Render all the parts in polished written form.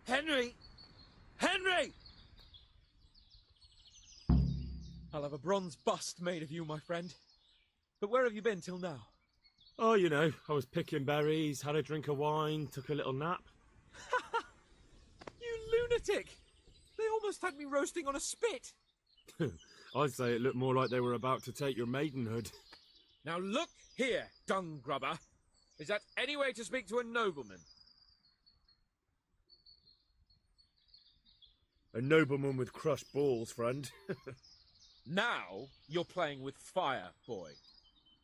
Henry! Henry! I'll have a bronze bust made of you, my friend. But where have you been till now? Oh, you know, I was picking berries, had a drink of wine, took a little nap. You lunatic! They almost had me roasting on a spit. I'd say it looked more like they were about to take your maidenhood. Now look here, dung grubber. Is that any way to speak to a nobleman? A nobleman with crushed balls, friend. Now you're playing with fire, boy.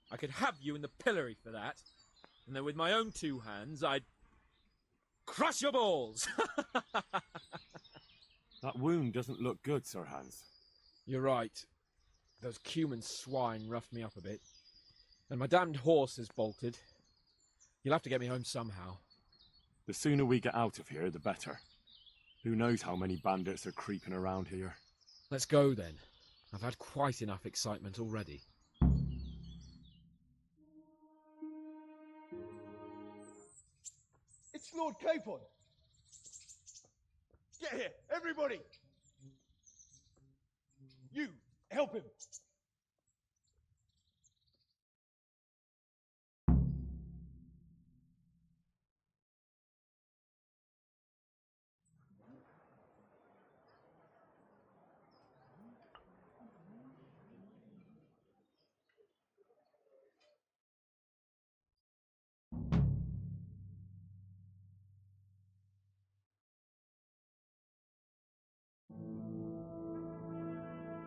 I could have you in the pillory for that. And then with my own two hands, I'd crush your balls. That wound doesn't look good, Sir Hans. You're right. Those cumin swine roughed me up a bit. And my damned horse is bolted. You'll have to get me home somehow. The sooner we get out of here, the better. Who knows how many bandits are creeping around here. Let's go then. I've had quite enough excitement already. It's Lord Capon! Get here, everybody! You, help him!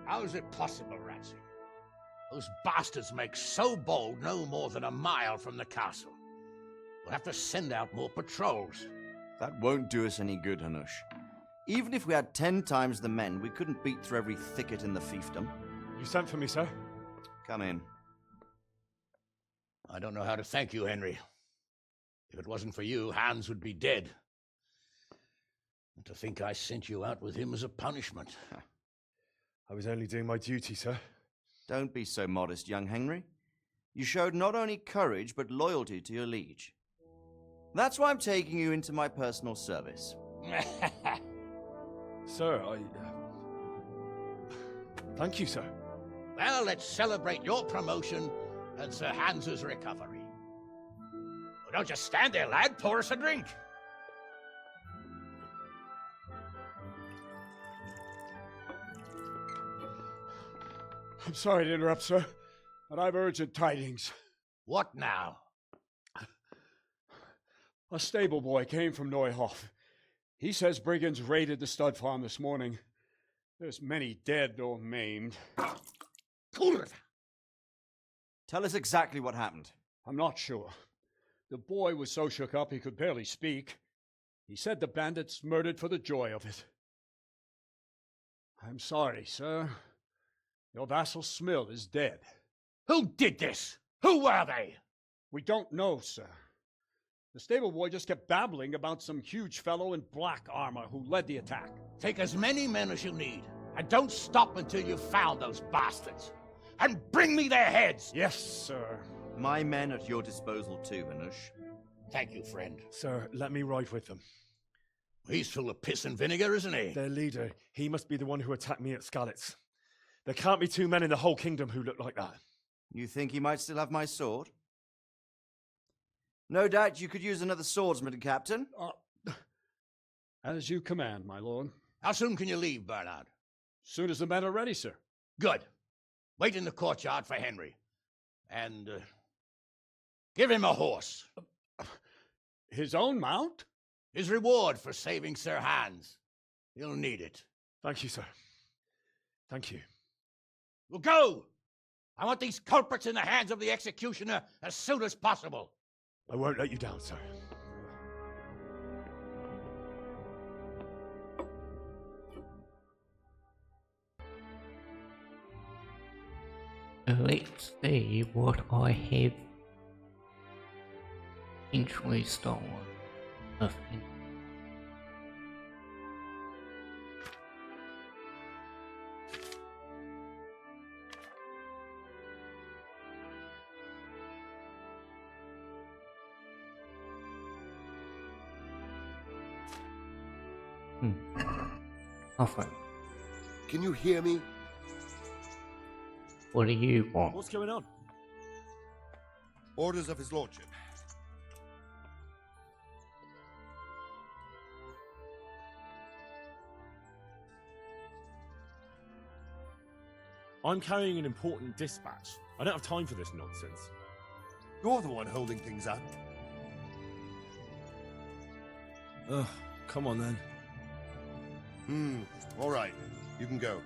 How is it possible, Rattay? Those bastards make so bold no more than a mile from the castle. We'll have to send out more patrols. That won't do us any good, Hanush. Even if we had 10 times the men, we couldn't beat through every thicket in the fiefdom. You sent for me, sir? Come in. I don't know how to thank you, Henry. If it wasn't for you, Hans would be dead. And to think I sent you out with him as a punishment. I was only doing my duty, sir. Don't be so modest, young Henry. You showed not only courage, but loyalty to your liege. That's why I'm taking you into my personal service. Sir, thank you, sir. Well, let's celebrate your promotion and Sir Hans's recovery. Well, don't just stand there, lad. Pour us a drink. I'm sorry to interrupt, sir, but I've urgent tidings. What now? A stable boy came from Neuhof. He says brigands raided the stud farm this morning. There's many dead or maimed. Tell us exactly what happened. I'm not sure. The boy was so shook up he could barely speak. He said the bandits murdered for the joy of it. I'm sorry, sir. Your vassal Smill is dead. Who did this? Who were they? We don't know, sir. The stable boy just kept babbling about some huge fellow in black armor who led the attack. Take as many men as you need, and don't stop until you've found those bastards. And bring me their heads! Yes, sir. My men at your disposal too, Hanush. Thank you, friend. Sir, let me ride with them. He's full of piss and vinegar, isn't he? Their leader, he must be the one who attacked me at Skalitz. There can't be two men in the whole kingdom who look like that. You think he might still have my sword? No doubt you could use another swordsman, Captain. As you command, my lord. How soon can you leave, Bernard? Soon as the men are ready, sir. Good. Wait in the courtyard for Henry. And, give him a horse. His own mount? His reward for saving Sir Hans. He'll need it. Thank you, sir. Thank you. Well, go! I want these culprits in the hands of the executioner as soon as possible. I won't let you down, sir. Let's see what I have potentially stolen. Nothing. Nothing. Can you hear me? What do you want? What's going on? Orders of his lordship. I'm carrying an important dispatch. I don't have time for this nonsense. You're the one holding things up. Ugh, come on then. All right. You can go.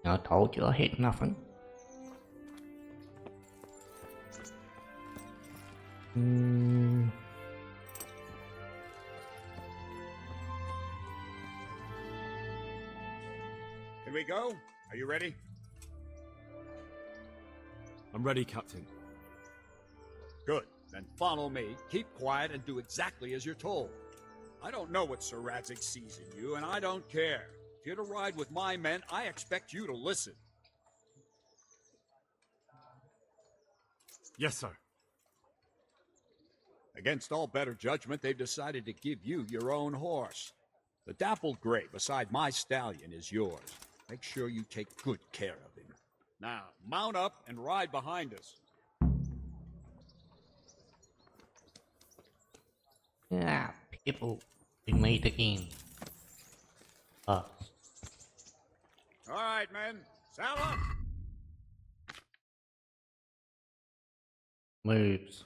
I told you I had nothing. Can we go? Are you ready? I'm ready, Captain. Good. Then follow me, keep quiet, and do exactly as you're told. I don't know what Sir Radzig sees in you, and I don't care. If you're to ride with my men, I expect you to listen. Yes, sir. Against all better judgment, they've decided to give you your own horse. The dappled gray beside my stallion is yours. Make sure you take good care of him. Now, mount up and ride behind us. Ah, people, we meet again. Us. All right, men. Saddle up! Moves.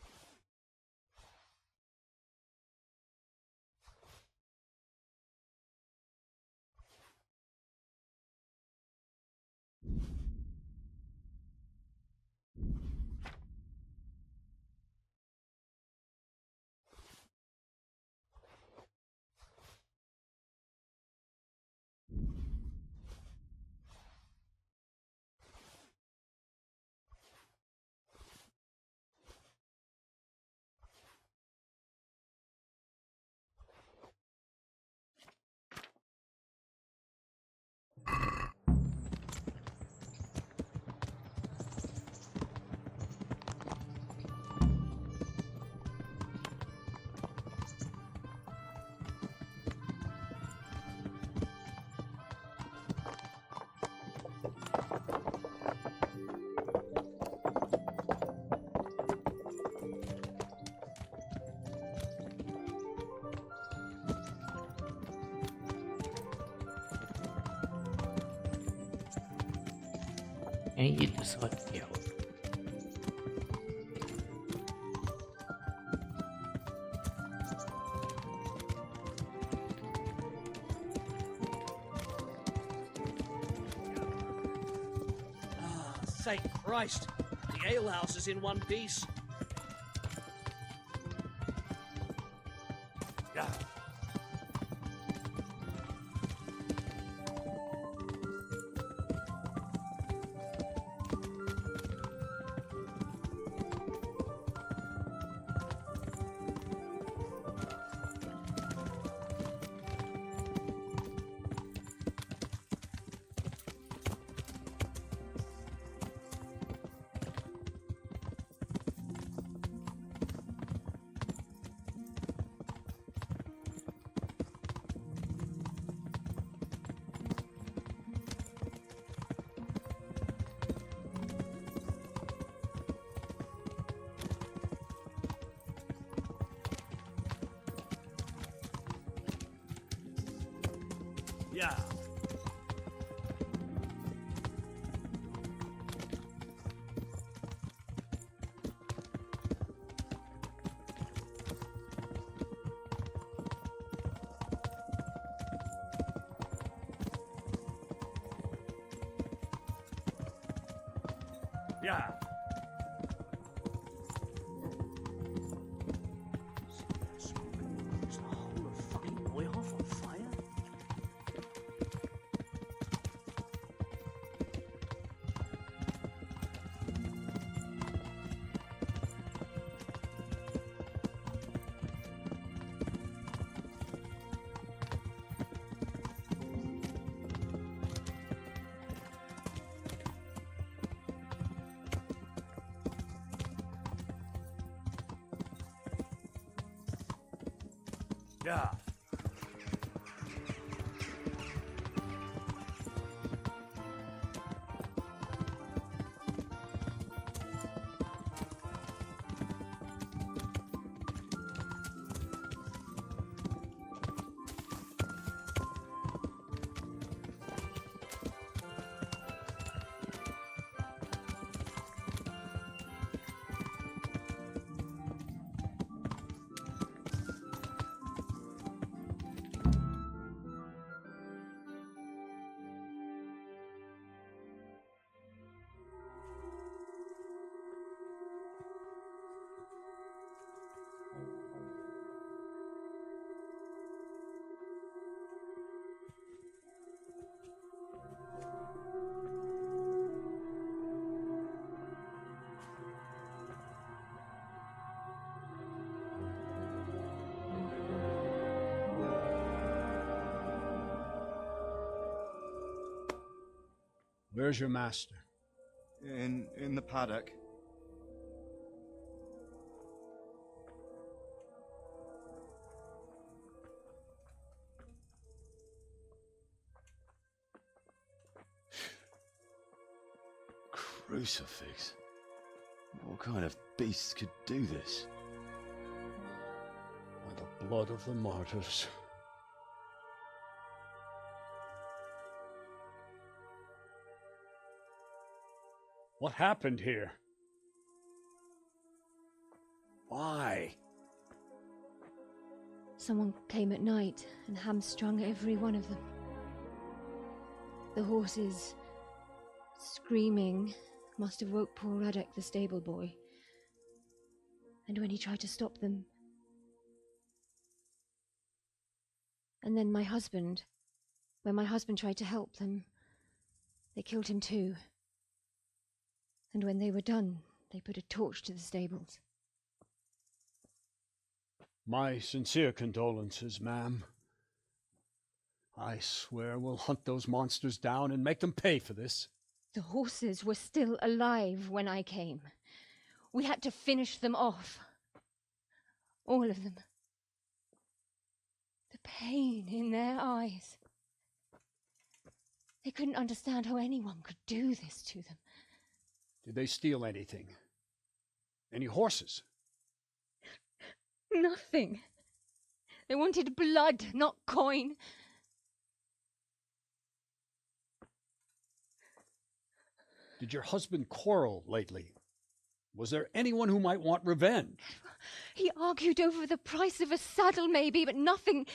And you decide to go. Ah, thank Christ! The alehouse is in one piece. Yeah. Yeah. Is the whole of fucking Neuhof on fire? Yeah. Where's your master? In the paddock. Crucifix? What kind of beast could do this? By the blood of the martyrs. What happened here? Why? Someone came at night and hamstrung every one of them. The horses, screaming, must have woke poor Rattay, the stable boy. And when he tried to stop them... And then my husband, when my husband tried to help them, they killed him too. And when they were done, they put a torch to the stables. My sincere condolences, ma'am. I swear we'll hunt those monsters down and make them pay for this. The horses were still alive when I came. We had to finish them off. All of them. The pain in their eyes. They couldn't understand how anyone could do this to them. Did they steal anything? Any horses? Nothing. They wanted blood, not coin. Did your husband quarrel lately? Was there anyone who might want revenge? He argued over the price of a saddle, maybe, but nothing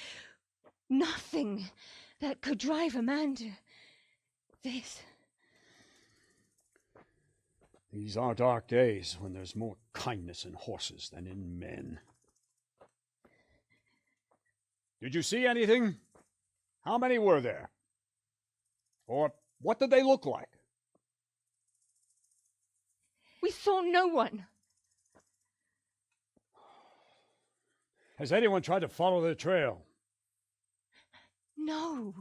that could drive a man to this. These are dark days when there's more kindness in horses than in men. Did you see anything? How many were there? Or what did they look like? We saw no one. Has anyone tried to follow the trail? No.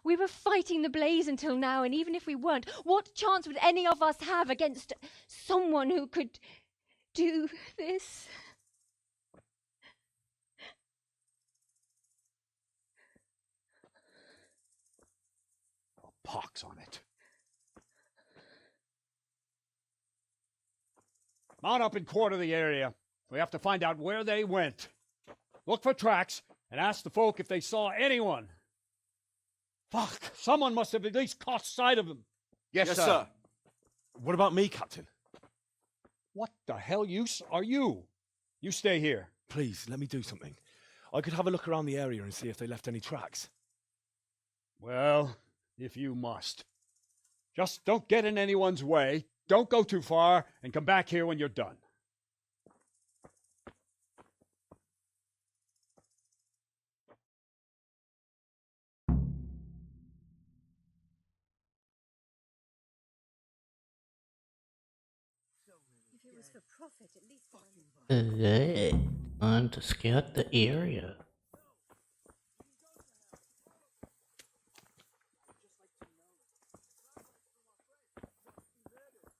We were fighting the blaze until now, and even if we weren't, what chance would any of us have against someone who could do this? A pox on it. Mount up and quarter the area. We have to find out where they went. Look for tracks and ask the folk if they saw anyone. Fuck! Someone must have at least caught sight of them. Yes, sir. What about me, Captain? What the hell use are you? You stay here. Please, let me do something. I could have a look around the area and see if they left any tracks. Well, if you must. Just don't get in anyone's way, don't go too far, and come back here when you're done. If it was for profit, at least... Time to scout the area.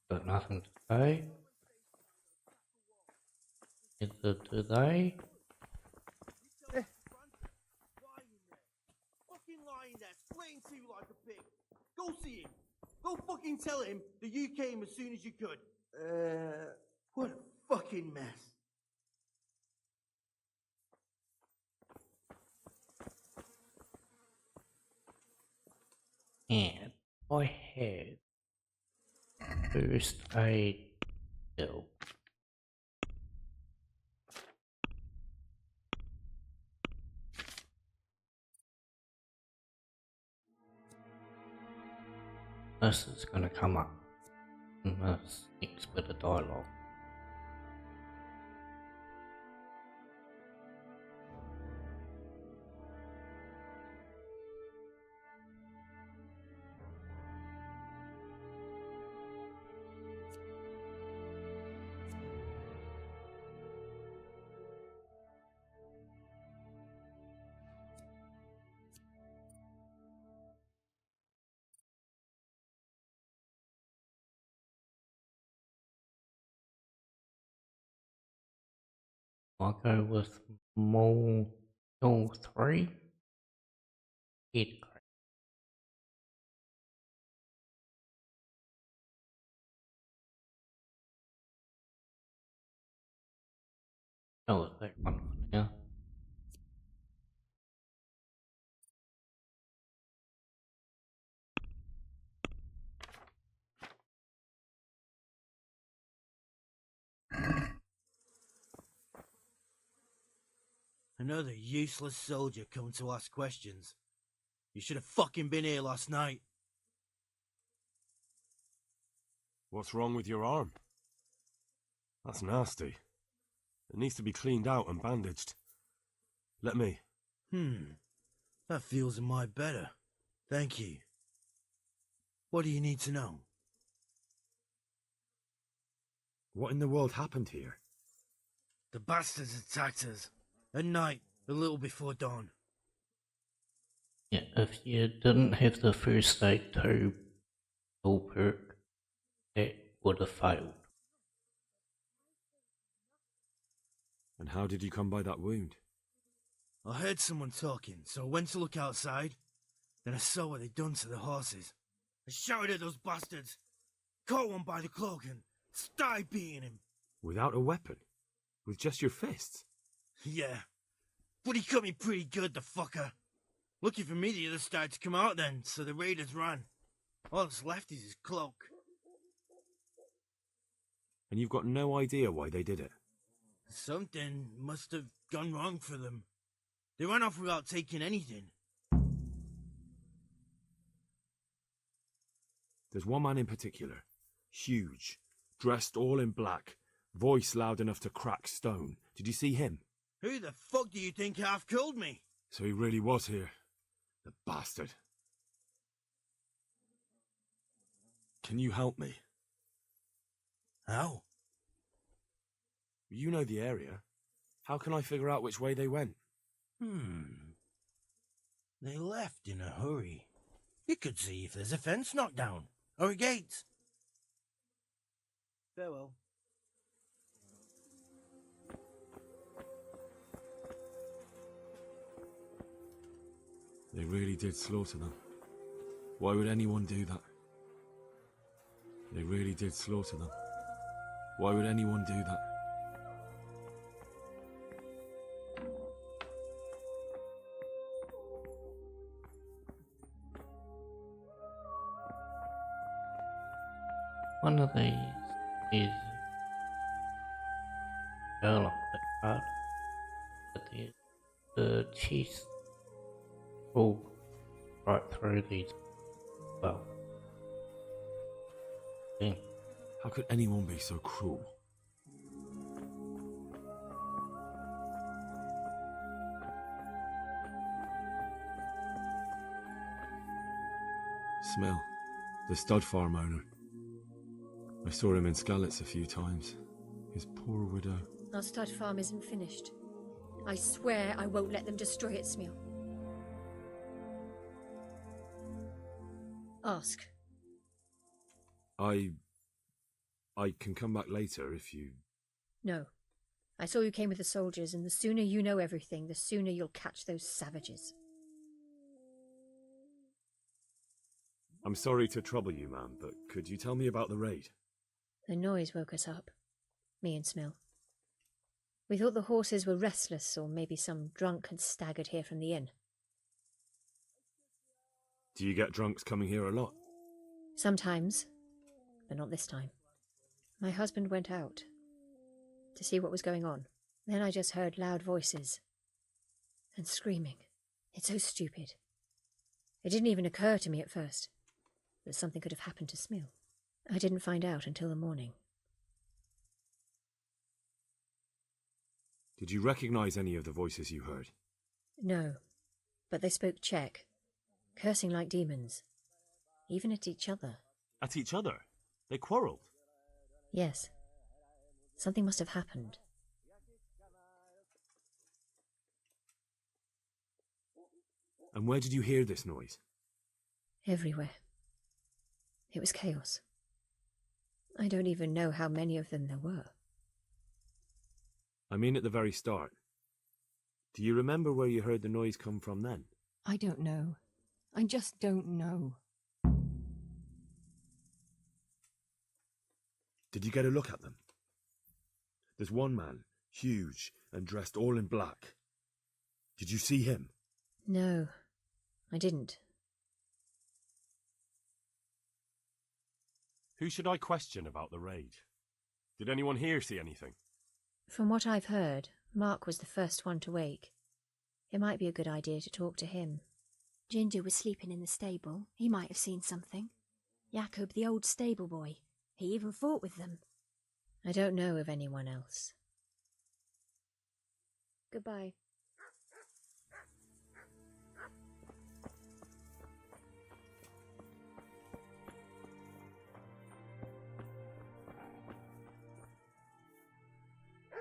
Got nothing to say. Neither do they. Fucking lying there, splitting to you like a pig. Go see him. Go fucking tell him that you came as soon as you could. What a fucking mess. And I had first aid bill. This is gonna come up in this next bit of dialogue. I'll go with Mole 3. Head crab. Oh, that one for now. Another useless soldier coming to ask questions. You should have fucking been here last night. What's wrong with your arm? That's nasty. It needs to be cleaned out and bandaged. Let me. That feels a mite better. Thank you. What do you need to know? What in the world happened here? The bastards attacked us. At night, a little before dawn. Yeah, if you didn't have the first aid tube or perk, that would have failed. And how did you come by that wound? I heard someone talking, so I went to look outside. Then I saw what they'd done to the horses. I shouted at those bastards, caught one by the cloak and started beating him. Without a weapon? With just your fists? Yeah, but he cut me pretty good, the fucker. Lucky for me, the others started to come out then, so the raiders ran. All that's left is his cloak. And you've got no idea why they did it? Something must have gone wrong for them. They ran off without taking anything. There's one man in particular. Huge. Dressed all in black. Voice loud enough to crack stone. Did you see him? Who the fuck do you think half killed me? So he really was here. The bastard. Can you help me? How? You know the area. How can I figure out which way they went? They left in a hurry. You could see if there's a fence knocked down, or a gate. Farewell. They really did slaughter them. Why would anyone do that? They really did slaughter them. Why would anyone do that? One of these is girl on the card, but the chest all right through these. Well, thing. How could anyone be so cruel? Smell, the stud farm owner. I saw him in Skalitz a few times. His poor widow. Our stud farm isn't finished. I swear I won't let them destroy it, Smil. Ask. I can come back later if you... No. I saw you came with the soldiers, and the sooner you know everything, the sooner you'll catch those savages. I'm sorry to trouble you, ma'am, but could you tell me about the raid? The noise woke us up. Me and Smil. We thought the horses were restless, or maybe some drunk had staggered here from the inn. Do you get drunks coming here a lot? Sometimes, but not this time. My husband went out to see what was going on. Then I just heard loud voices and screaming. It's so stupid. It didn't even occur to me at first that something could have happened to Smil. I didn't find out until the morning. Did you recognize any of the voices you heard? No, but they spoke Czech, cursing like demons, even at each other. At each other? They quarreled? Yes. Something must have happened. And where did you hear this noise? Everywhere. It was chaos. I don't even know how many of them there were. I mean at the very start. Do you remember where you heard the noise come from then? I don't know. I just don't know. Did you get a look at them? There's one man, huge and dressed all in black. Did you see him? No, I didn't. Who should I question about the raid? Did anyone here see anything? From what I've heard, Mark was the first one to wake. It might be a good idea to talk to him. Ginger was sleeping in the stable. He might have seen something. Jakub, the old stable boy. He even fought with them. I don't know of anyone else. Goodbye.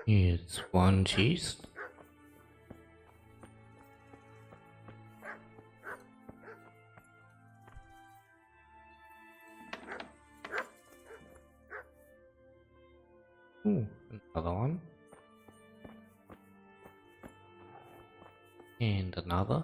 It's one cheese. Ooh, another one. And another.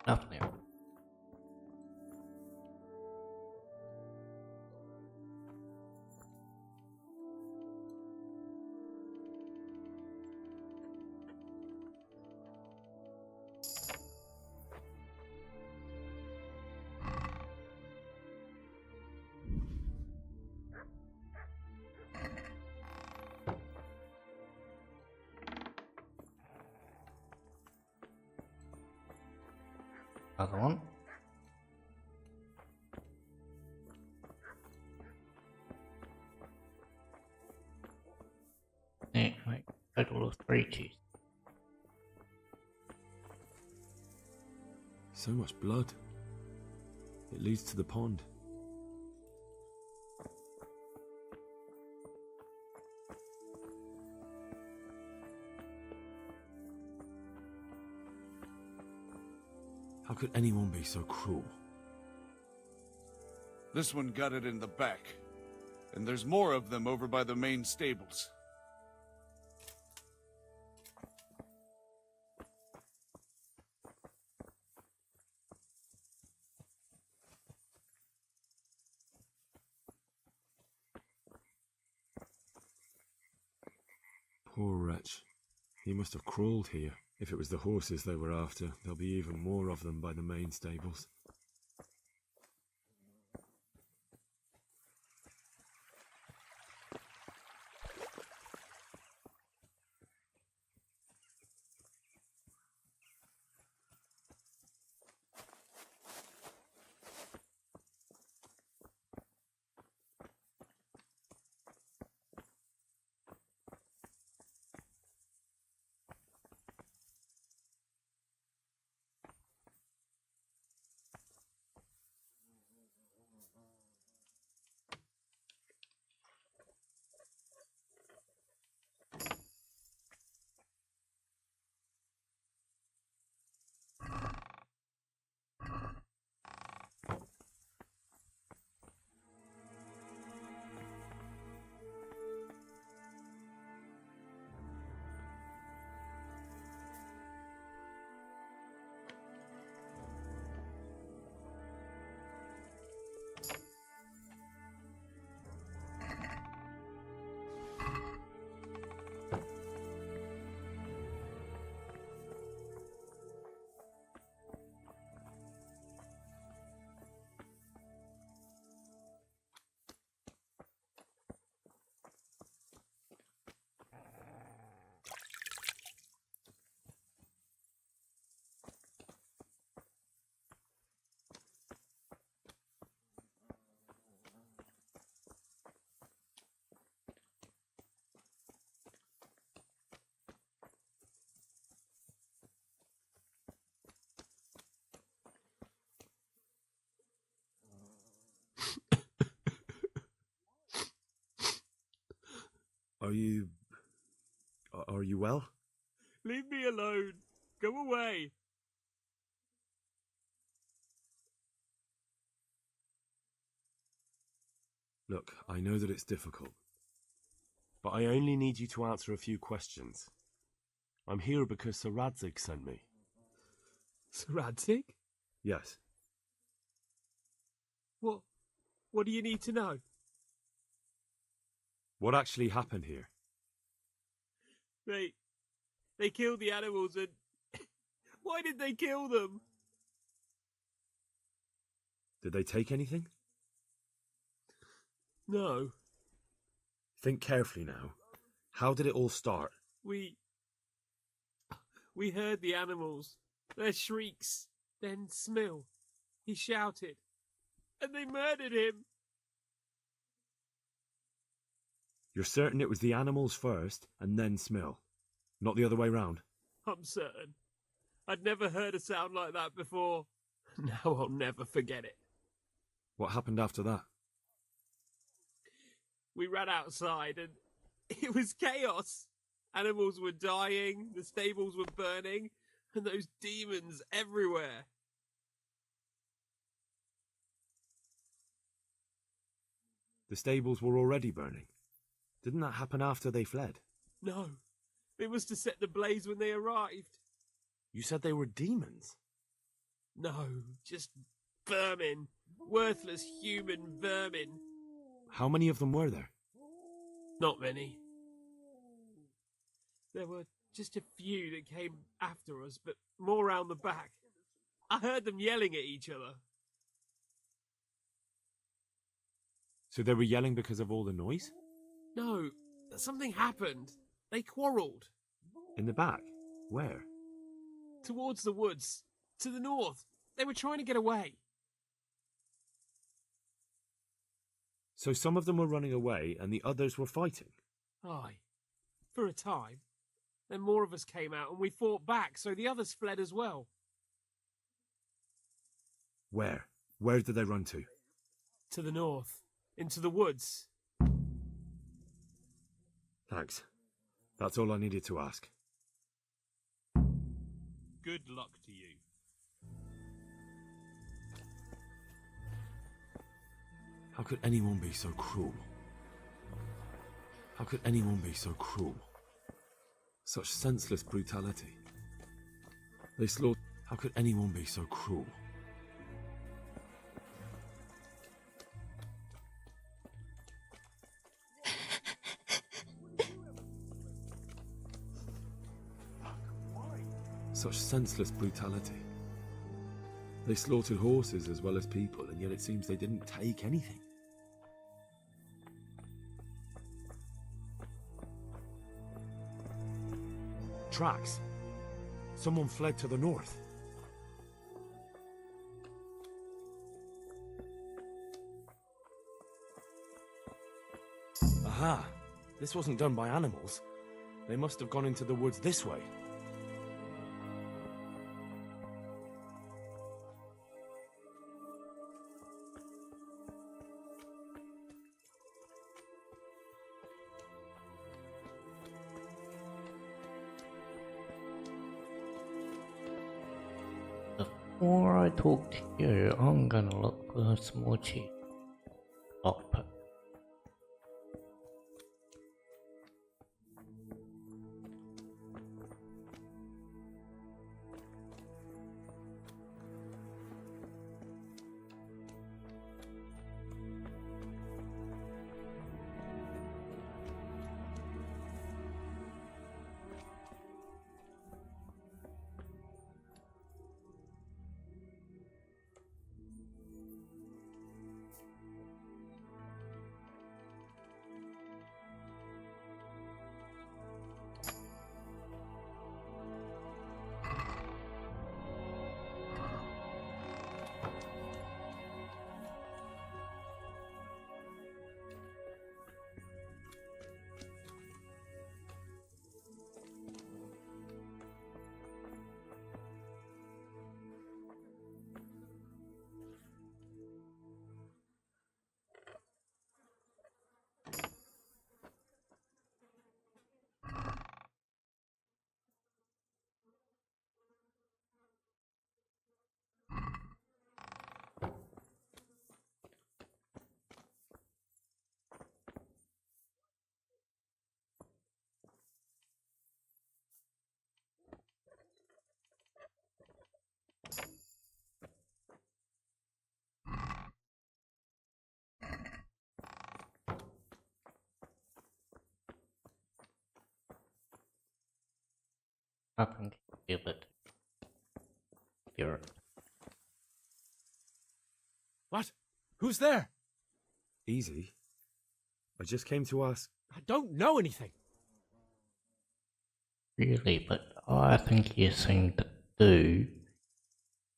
Nothing there. Other one. Yeah, right. Total of 3 cheese. So much blood. It leads to the pond. How could anyone be so cruel? This one got it in the back. And there's more of them over by the main stables. Poor wretch. He must have crawled here. If it was the horses they were after, there'll be even more of them by the main stables. Are you well? Leave me alone. Go away. Look, I know that it's difficult, but I only need you to answer a few questions. I'm here because Sir Radzig sent me. Sir Radzig? Yes. What do you need to know? What actually happened here? They killed the animals and... Why did they kill them? Did they take anything? No. Think carefully now. How did it all start? We heard the animals, their shrieks, then Smill. He shouted, and they murdered him. You're certain it was the animals first, and then Smill? Not the other way round? I'm certain. I'd never heard a sound like that before. Now I'll never forget it. What happened after that? We ran outside and it was chaos. Animals were dying, the stables were burning, and those demons everywhere. The stables were already burning. Didn't that happen after they fled? No, it was to set the blaze when they arrived. You said they were demons? No, just vermin. Worthless human vermin. How many of them were there? Not many. There were just a few that came after us, but more round the back. I heard them yelling at each other. So they were yelling because of all the noise? No, something happened. They quarrelled. In the back? Where? Towards the woods. To the north. They were trying to get away. So some of them were running away and the others were fighting? Aye. For a time. Then more of us came out and we fought back, so the others fled as well. Where? Where did they run to? To the north. Into the woods. Thanks. That's all I needed to ask. Good luck to you. How could anyone be so cruel? How could anyone be so cruel? Such senseless brutality. They slaughtered... How could anyone be so cruel? Such senseless brutality. They slaughtered horses as well as people, and yet it seems they didn't take anything. Tracks. Someone fled to the north. Aha! This wasn't done by animals. They must have gone into the woods this way. Before I talk to you, I'm gonna look for a small cheat. Lockpick. I think he'll give it. Spirit. What? Who's there? Easy. I just came to ask. I don't know anything. Really, but I think you seem to do,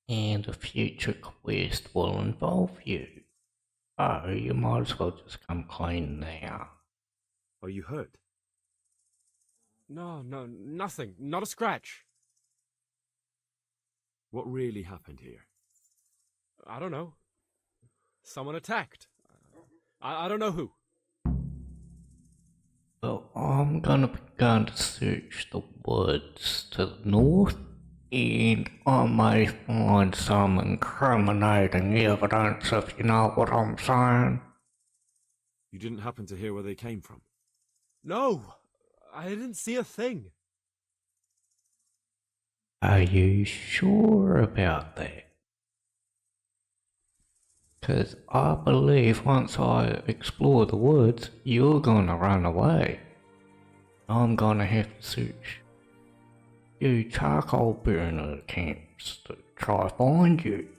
and a future quest will involve you. Oh, you might as well just come clean now. Are you hurt? No, nothing. Not a scratch. What really happened here? I don't know. Someone attacked. I don't know who. Well, I'm gonna begin to search the woods to the north, and I may find some incriminating evidence, if you know what I'm saying. You didn't happen to hear where they came from? No, I didn't see a thing. Are you sure about that? 'Cause I believe once I explore the woods, you're gonna run away. I'm gonna have to search few charcoal burner camps to try to find you.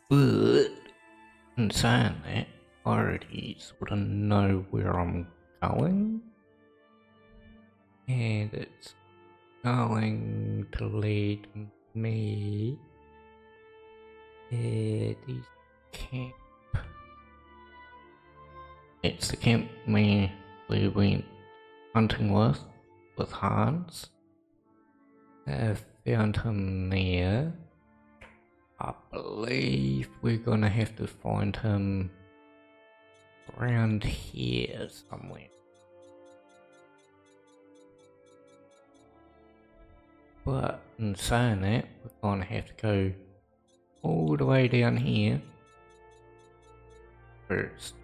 But in saying that, I already sort of know where I'm going, and it's going to lead me to this camp. It's the camp we went hunting with Hans. I found him there. I believe we're gonna have to find him around here somewhere. But in saying that, we're gonna have to go all the way down here first,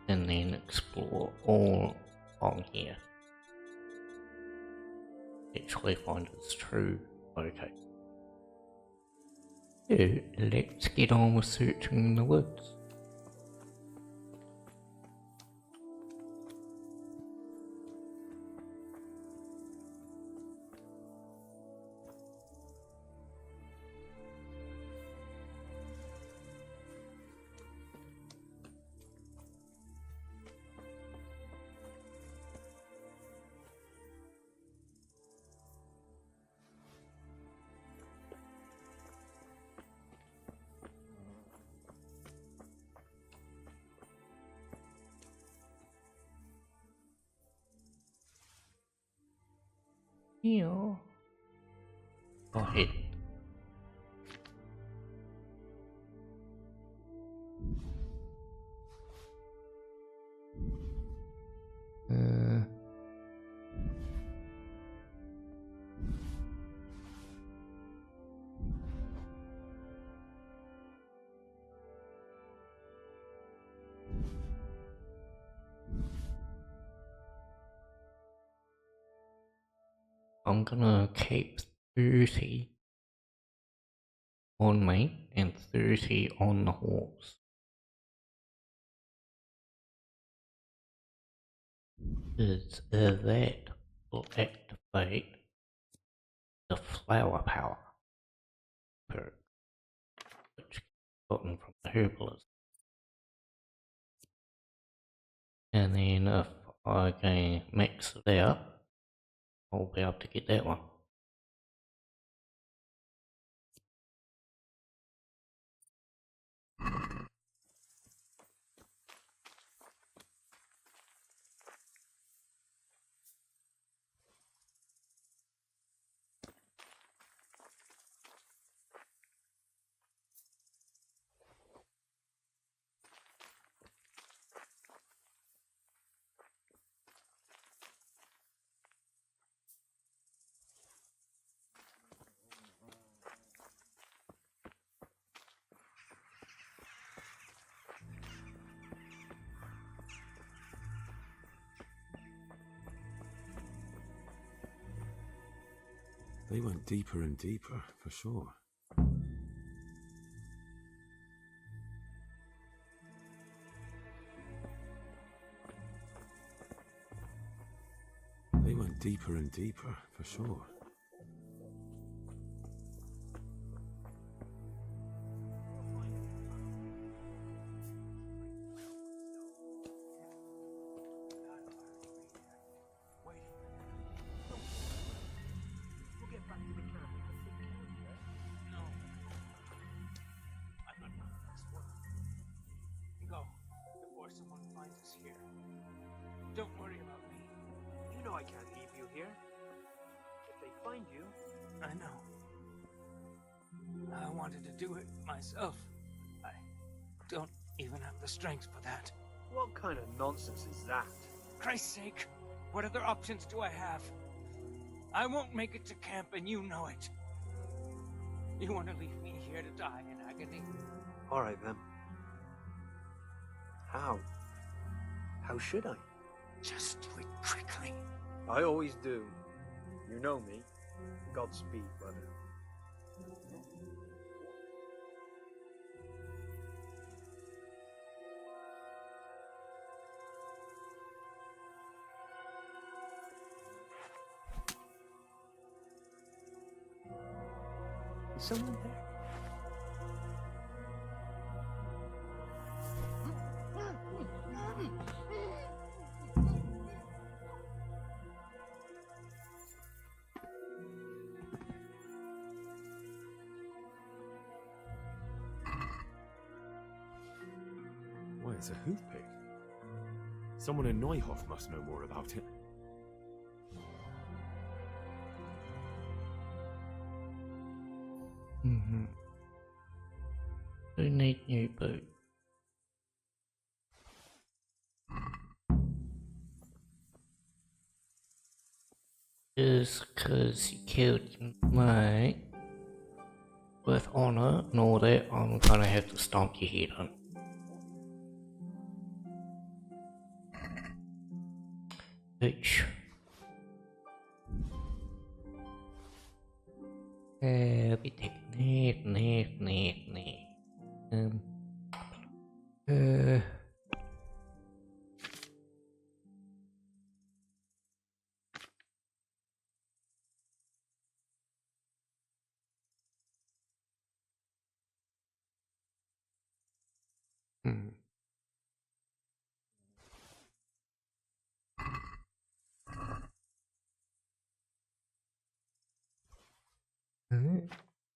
and then explore all along here. Actually find its true location. So, let's get on with searching the woods. Yeah. Go ahead. I'm gonna keep 30 on me and 30 on the horse. Is that will activate the flower power perk, which I've gotten from the herbalist. And then if I can max it out, I'll be able to get that one. They went deeper and deeper, for sure. deeper and deeper, for sure. Don't worry about me. You know I can't leave you here. If they find you... I know. I wanted to do it myself. I don't even have the strength for that. What kind of nonsense is that? Christ's sake, what other options do I have? I won't make it to camp and you know it. You want to leave me here to die in agony? Alright then. How? How should I? Just do it quickly. I always do. You know me. Godspeed, brother. Is someone there? Why, it's a hoof pick. Someone in Neuhof must know more about it. Who need new boots? Just 'cause you killed me with honor and all that, I'm gonna have to stomp your head on. Bitch. We take net.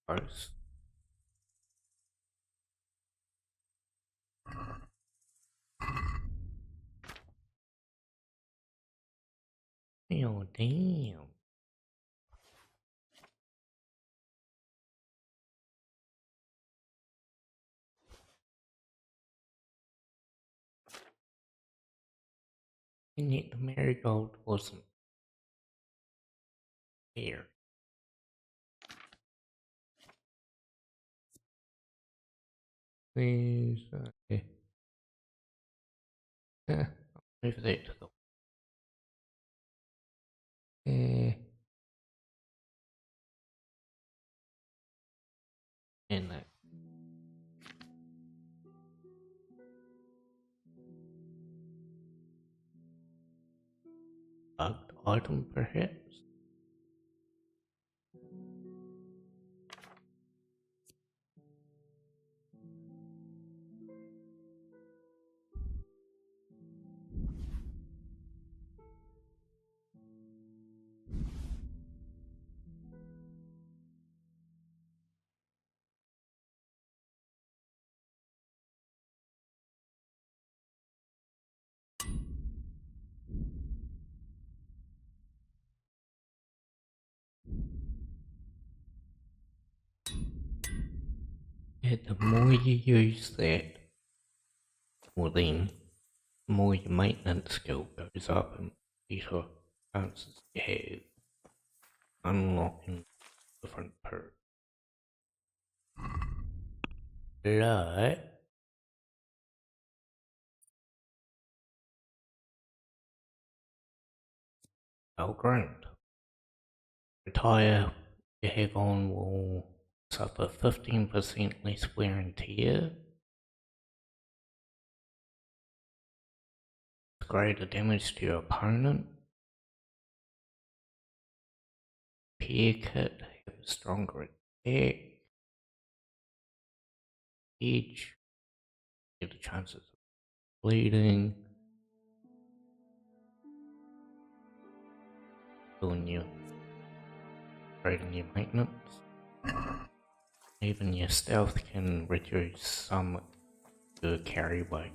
Gross. Oh, damn. And yet the marigold wasn't there. Please, okay. I'll move that to the and that. Bugged item, perhaps? Yeah, the more you use that, well then, the more your maintenance skill goes up and better chances you have unlocking different perks. Like Ground. Retire you have on will suffer 15% less wear and tear. Greater damage to your opponent. haircut, have a stronger attack, edge, better chances of bleeding, doing your trading your maintenance. Even your stealth can reduce some of your carry weight.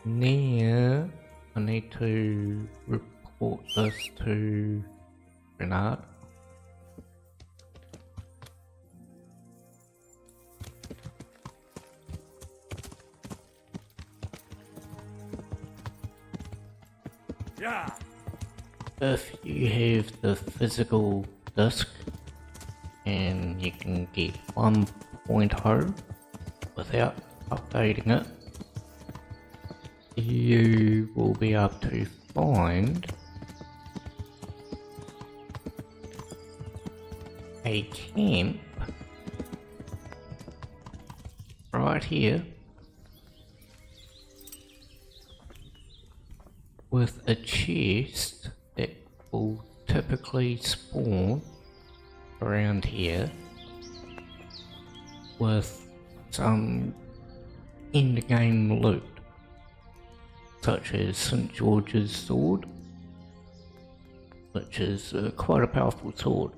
Now I need to report this to Renard. Yeah. If you have the physical disc and you can get 1.0 without updating it, you will be able to find a camp right here with a chest that will typically spawn around here with some end-game loot, such as St. George's sword, which is quite a powerful sword.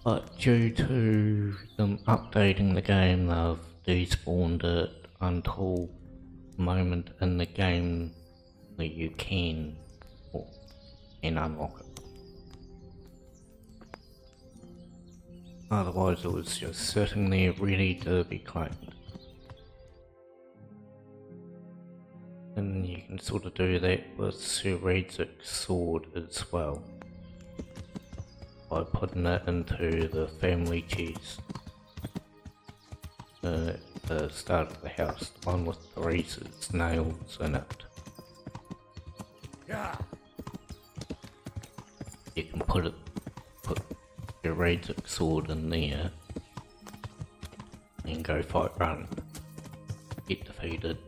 But due to them updating the game, they've despawned it until the moment in the game that you can unlock it. Otherwise it was just sitting there ready to be claimed. And you can sort of do that with Sir Radzik's sword as well, by putting it into the family chest at the start of the house, the one with the razor's nails in it. Yeah. You can put your Radzik's sword in there and go fight run, get defeated,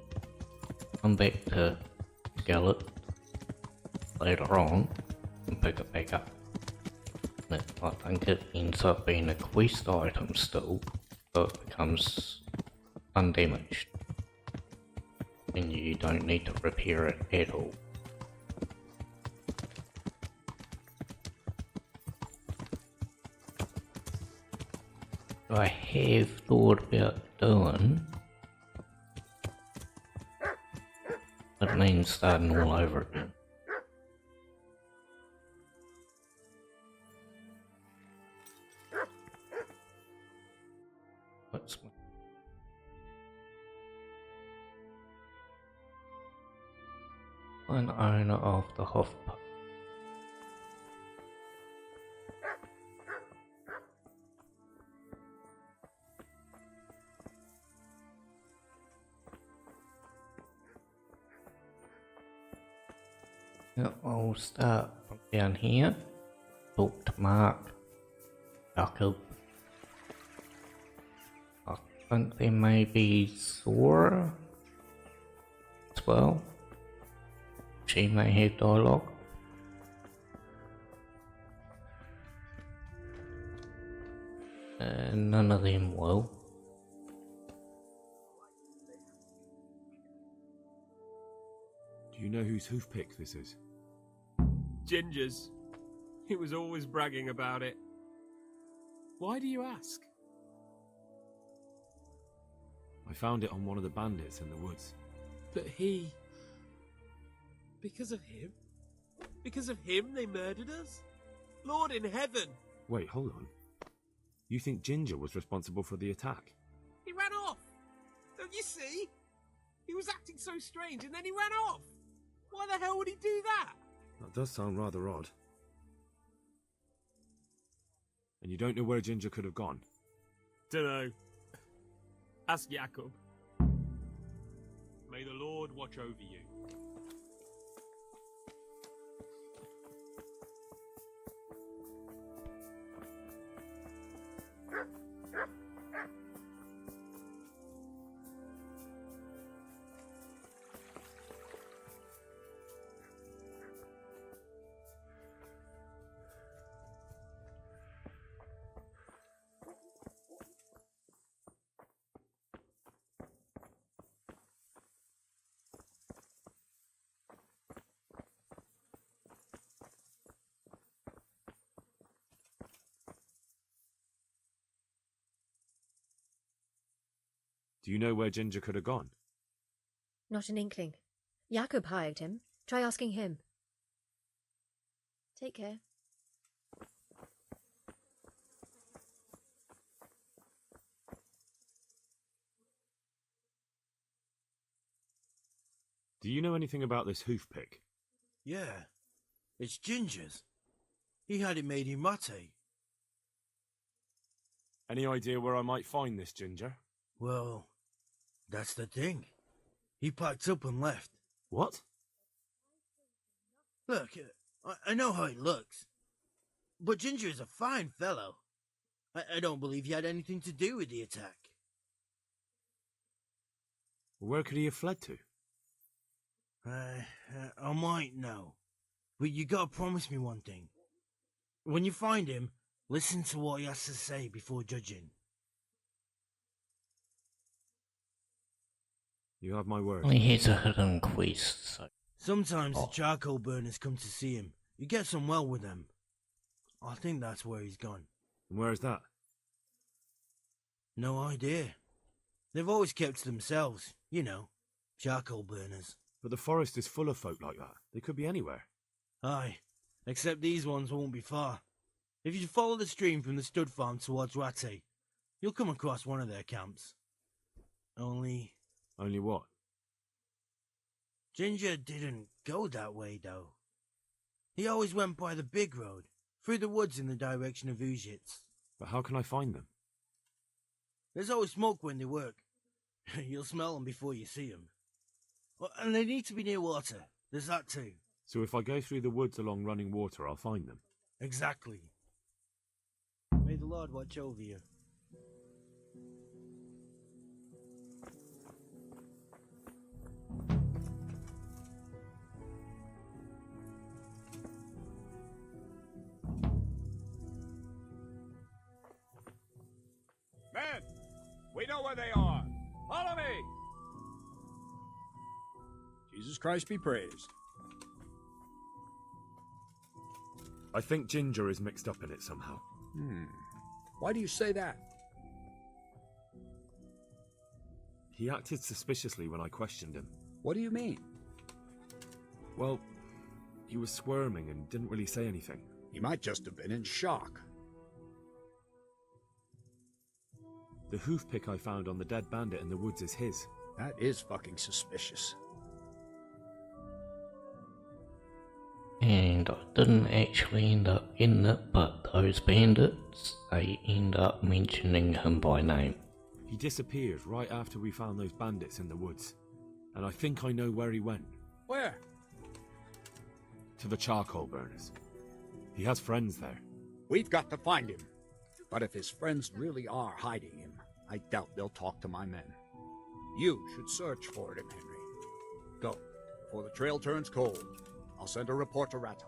come back to Gallet later on and pick it back up. And I think it ends up being a quest item still, so it becomes undamaged and you don't need to repair it at all. I have thought about doing, but it means starting all over again. What's an owner of the Hoof Pick? I'll start from down here, talk to Mark, Jakub. I think there may be Zora as well. She may have dialogue. None of them will. Do you know whose hoof pick this is? Ginger's. He was always bragging about it. Why do you ask? I found it on one of the bandits in the woods. But he... Because of him? Because of him they murdered us? Lord in heaven! Wait, hold on. You think Ginger was responsible for the attack? He ran off! Don't you see? He was acting so strange and then he ran off! Why the hell would he do that? That does sound rather odd. And you don't know where Ginger could have gone? Dunno. Ask Jakub. May the Lord watch over you. Do you know where Ginger could have gone? Not an inkling. Jakub hired him. Try asking him. Take care. Do you know anything about this Hoof Pick? Yeah, it's Ginger's. He had it made in Rattay. Any idea where I might find this Ginger? Well, that's the thing. He packed up and left. What? Look, I know how he looks. But Ginger is a fine fellow. I don't believe he had anything to do with the attack. Where could he have fled to? I might know. But you gotta promise me one thing. When you find him, listen to what he has to say before judging. You have my word. He's a hidden quest, so... Sometimes the charcoal burners come to see him. He gets on well with them. I think that's where he's gone. And where is that? No idea. They've always kept to themselves, you know, charcoal burners. But the forest is full of folk like that. They could be anywhere. Aye, except these ones won't be far. If you follow the stream from the stud farm towards Rattay, you'll come across one of their camps. Only what? Ginger didn't go that way, though. He always went by the big road, through the woods in the direction of Ujits. But how can I find them? There's always smoke when they work. You'll smell them before you see them. Well, and they need to be near water. There's that too. So if I go through the woods along running water, I'll find them? Exactly. May the Lord watch over you. Men! We know where they are! Follow me! Jesus Christ be praised. I think Ginger is mixed up in it somehow. Why do you say that? He acted suspiciously when I questioned him. What do you mean? Well, he was squirming and didn't really say anything. He might just have been in shock. The hoof pick I found on the dead bandit in the woods is his. That is fucking suspicious. And I didn't actually end up in it, but those bandits, they end up mentioning him by name. He disappeared right after we found those bandits in the woods. And I think I know where he went. Where? To the charcoal burners. He has friends there. We've got to find him. But if his friends really are hiding him, I doubt they'll talk to my men. You should search for him, Henry. Go, before the trail turns cold. I'll send a report to Rattay.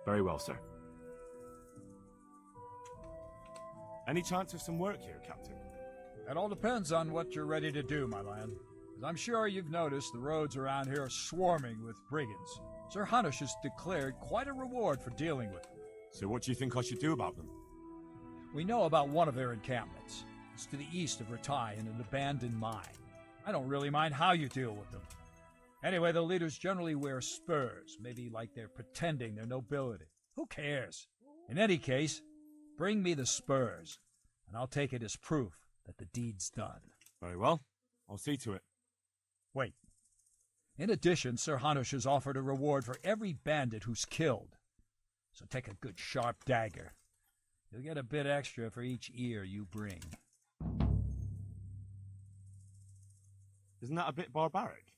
Very well, sir. Any chance of some work here, Captain? It all depends on what you're ready to do, my lad. As I'm sure you've noticed, the roads around here are swarming with brigands. Sir Hanush has declared quite a reward for dealing with them. So what do you think I should do about them? We know about one of their encampments. It's to the east of Rattay in an abandoned mine. I don't really mind how you deal with them. Anyway, the leaders generally wear spurs, maybe like they're pretending they're nobility. Who cares? In any case, bring me the spurs, and I'll take it as proof that the deed's done. Very well. I'll see to it. Wait. In addition, Sir Hanush has offered a reward for every bandit who's killed. So take a good sharp dagger. You'll get a bit extra for each ear you bring. Isn't that a bit barbaric?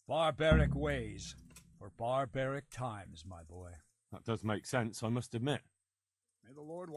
Barbaric ways for barbaric times, my boy. That does make sense, I must admit. May the Lord